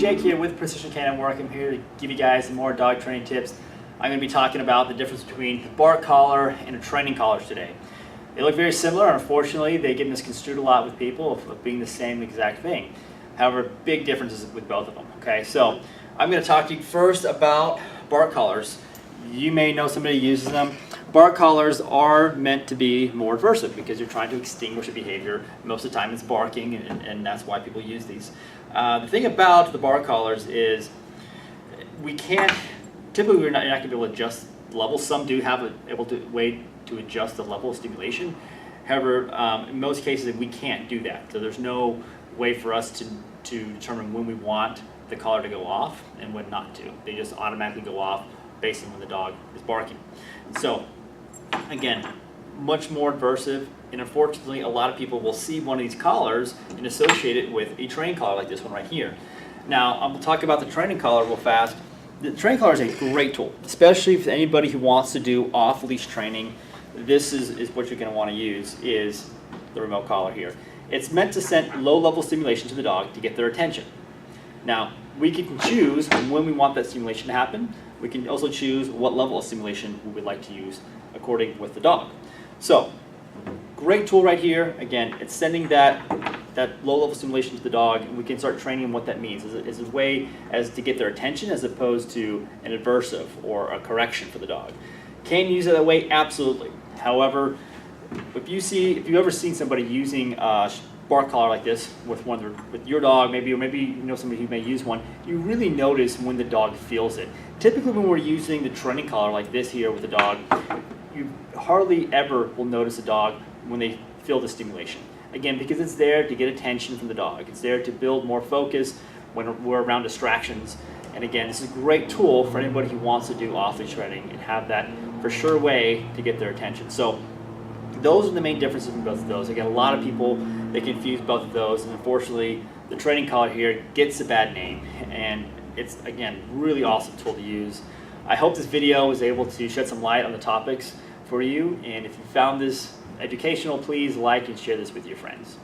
Jake here with Precision Canine Work. I'm here to give you guys some more dog training tips. I'm going to be talking about the difference between a bark collar and a training collar today. They look very similar, and unfortunately they get misconstrued a lot with people of being the same exact thing. However, big differences with both of them. Okay, so I'm going to talk to you first about bark collars. You may know somebody who uses them. Bark collars are meant to be more aversive because you're trying to extinguish a behavior. Most of the time it's barking, and that's why people use these. The thing about the bark collars is typically you're not going to be able to adjust the level. Some do have a way to adjust the level of stimulation. However, in most cases we can't do that. So there's no way for us to determine when we want the collar to go off and when not to. They just automatically go off based on when the dog is barking. So again, much more aversive, and unfortunately a lot of people will see one of these collars and associate it with a training collar like this one right here. Now I'm going to talk about the training collar real fast. The training collar is a great tool, especially for anybody who wants to do off-leash training. This is what you're going to want to use, is the remote collar here. It's meant to send low-level stimulation to the dog to get their attention. Now, we can choose when we want that stimulation to happen. We can also choose what level of stimulation we would like to use according with the dog. So, great tool right here. Again, it's sending that low-level stimulation to the dog, and we can start training what that means. Is a way as to get their attention as opposed to an aversive or a correction for the dog. Can you use it that way? Absolutely. However, if you've ever seen somebody using a bark collar like this with your dog, or maybe you know somebody who may use one, you really notice when the dog feels it. Typically when we're using the training collar like this here with the dog, you hardly ever will notice a dog when they feel the stimulation. Again, because it's there to get attention from the dog. It's there to build more focus when we're around distractions. And again, this is a great tool for anybody who wants to do off-leash training and have that for sure way to get their attention. So those are the main differences in both of those. Again, a lot of people, they confuse both of those, and unfortunately the training collar here gets a bad name, and it's, again, really awesome tool to use. I hope this video was able to shed some light on the topics for you, and if you found this educational, please like and share this with your friends.